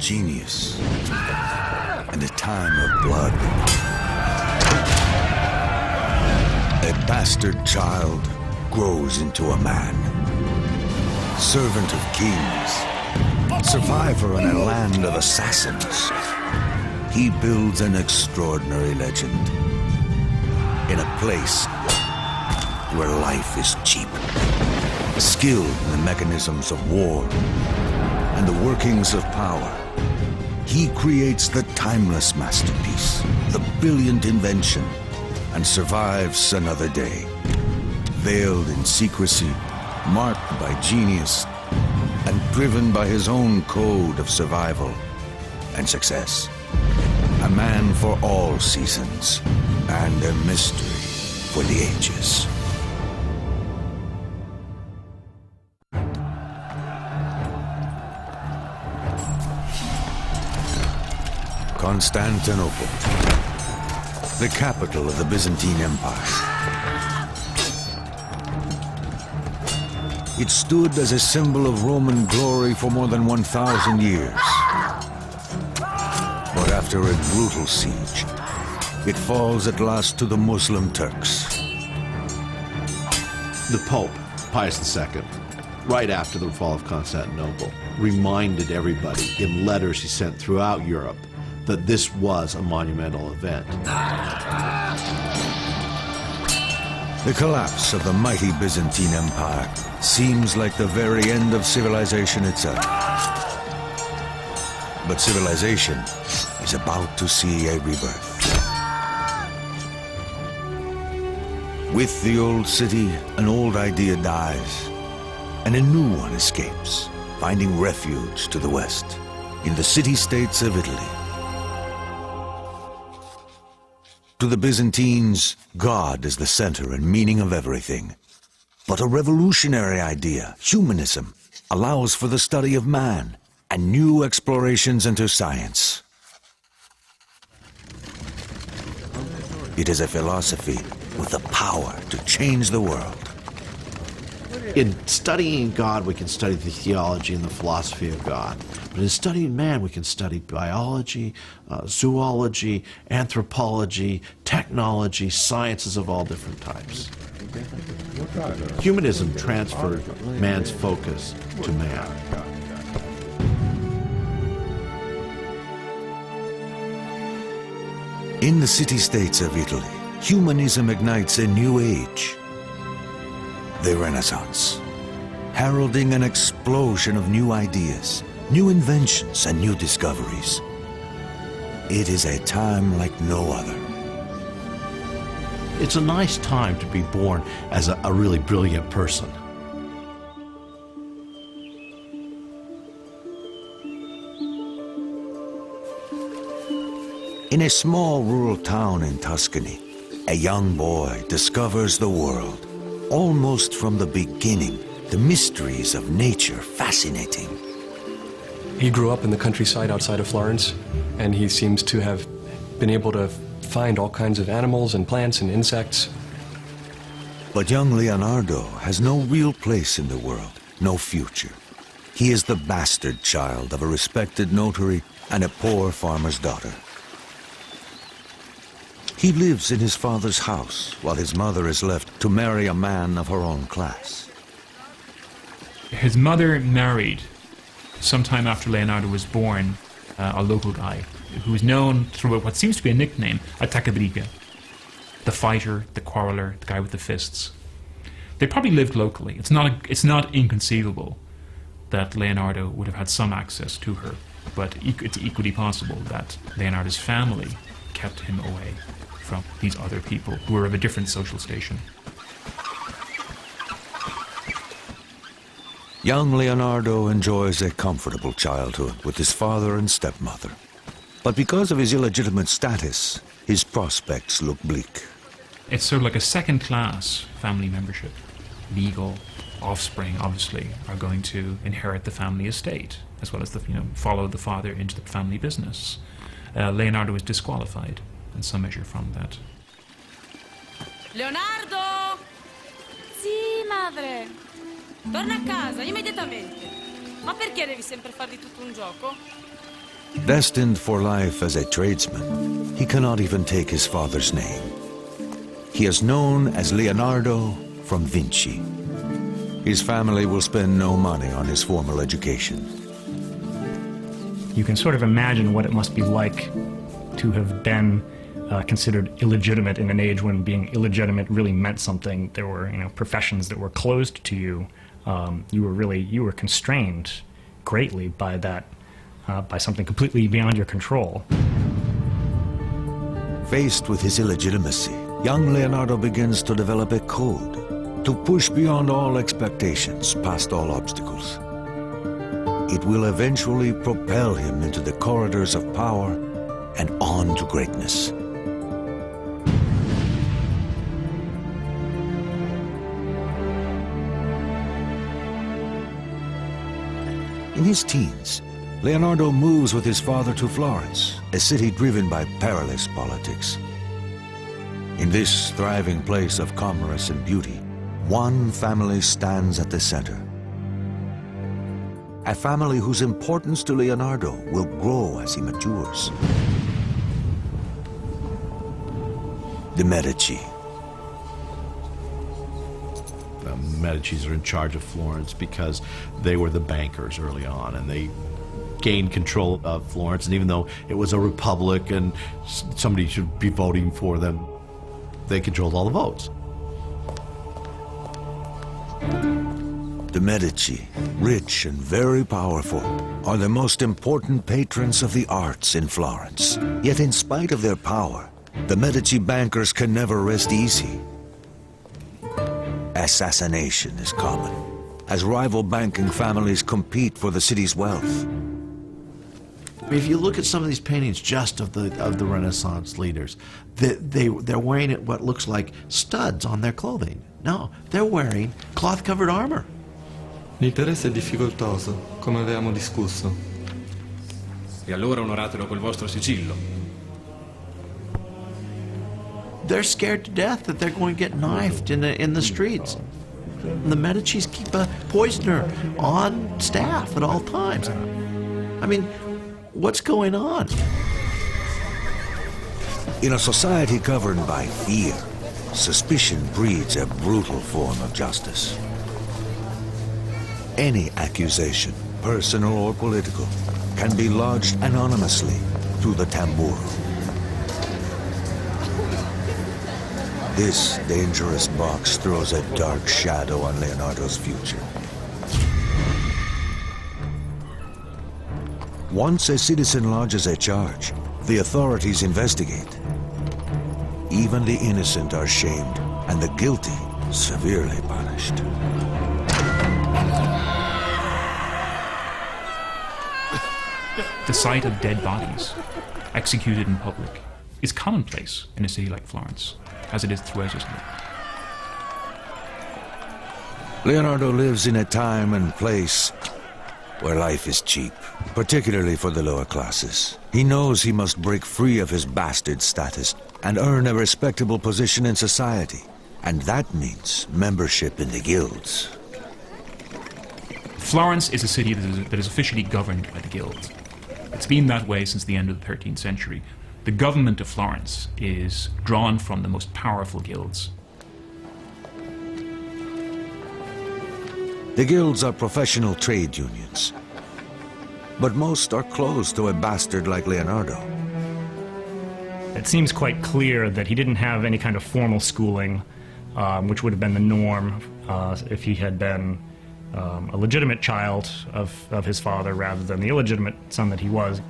genius and a time of blood. A bastard child grows into a man, servant of kings, survivor in a land of assassins. He builds an extraordinary legend in a place where life is cheap, skilled in the mechanisms of war and the workings of power. He creates the timeless masterpiece, the brilliant invention, and survives another day, veiled in secrecy, marked by genius, and driven by his own code of survival and success. A man for all seasons, and a mystery for the ages. Constantinople, the capital of the Byzantine Empire. It stood as a symbol of Roman glory for more than 1,000 years. But after a brutal siege, it falls at last to the Muslim Turks. The Pope, Pius II, right after the fall of Constantinople, reminded everybody in letters he sent throughout Europe that this was a monumental event. The collapse of the mighty Byzantine Empire seems like the very end of civilization itself. But civilization is about to see a rebirth. With the old city, an old idea dies, and a new one escapes, finding refuge to the west, in the city-states of Italy. To the Byzantines, God is the center and meaning of everything. But a revolutionary idea, humanism, allows for the study of man and new explorations into science. It is a philosophy with the power to change the world. In studying God, we can study the theology and the philosophy of God. But in studying man, we can study biology, zoology, anthropology, technology, sciences of all different types. Humanism transferred man's focus to man. In the city-states of Italy, humanism ignites a new age, the Renaissance, heralding an explosion of new ideas, new inventions, and new discoveries. It is a time like no other. It's a nice time to be born as a really brilliant person. In a small rural town in Tuscany, a young boy discovers the world. Almost from the beginning, the mysteries of nature fascinating. He grew up in the countryside outside of Florence, and he seems to have been able to find all kinds of animals and plants and insects. But young Leonardo has no real place in the world, no future. He is the bastard child of a respected notary and a poor farmer's daughter. He lives in his father's house, while his mother is left to marry a man of her own class. His mother married, sometime after Leonardo was born, a local guy who was known through what seems to be a nickname, Attaccabriga, the fighter, the quarreler, the guy with the fists. They probably lived locally. It's not inconceivable that Leonardo would have had some access to her, but it's equally possible that Leonardo's family kept him away from these other people who were of a different social station. Young Leonardo enjoys a comfortable childhood with his father and stepmother. But because of his illegitimate status, his prospects look bleak. It's sort of like a second-class family membership. Legal offspring, obviously, are going to inherit the family estate, as well as follow the father into the family business. Leonardo is disqualified in some measure from that. Leonardo! Sì, madre. Torna a casa, immediatamente. Ma perché devi sempre fare di tutto un gioco? Destined for life as a tradesman, he cannot even take his father's name. He is known as Leonardo from Vinci. His family will spend no money on his formal education. You can sort of imagine what it must be like to have been considered illegitimate in an age when being illegitimate really meant something. There were, professions that were closed to you. You were constrained greatly by that, by something completely beyond your control. Faced with his illegitimacy, young Leonardo begins to develop a code to push beyond all expectations, past all obstacles. It will eventually propel him into the corridors of power and on to greatness. In his teens, Leonardo moves with his father to Florence, a city driven by perilous politics. In this thriving place of commerce and beauty, one family stands at the center. A family whose importance to Leonardo will grow as he matures. The Medici. The Medicis are in charge of Florence because they were the bankers early on, and they gained control of Florence. And even though it was a republic and somebody should be voting for them, they controlled all the votes. The Medici, rich and very powerful, are the most important patrons of the arts in Florence. Yet in spite of their power, the Medici bankers can never rest easy. Assassination is common, as rival banking families compete for the city's wealth. I mean, if you look at some of these paintings just of the Renaissance leaders, they're wearing what looks like studs on their clothing. No, they're wearing cloth-covered armor. L'interesse è difficoltoso, come avevamo discusso. E allora onoratelo col vostro sigillo. They're scared to death that they're going to get knifed in the streets. The Medicis keep a poisoner on staff at all times. I mean, what's going on? In a society governed by fear, suspicion breeds a brutal form of justice. Any accusation, personal or political, can be lodged anonymously through the tamburo. This dangerous box throws a dark shadow on Leonardo's future. Once a citizen lodges a charge, the authorities investigate. Even the innocent are shamed, and the guilty severely punished. The sight of dead bodies executed in public is commonplace in a city like Florence, as it is throughout Italy. Leonardo lives in a time and place where life is cheap, particularly for the lower classes. He knows he must break free of his bastard status and earn a respectable position in society. And that means membership in the guilds. Florence is a city that is officially governed by the guilds. It's been that way since the end of the 13th century. The government of Florence is drawn from the most powerful guilds. The guilds are professional trade unions, but most are closed to a bastard like Leonardo. It seems quite clear that he didn't have any kind of formal schooling, which would have been the norm if he had been a legitimate child of his father rather than the illegitimate son that he was.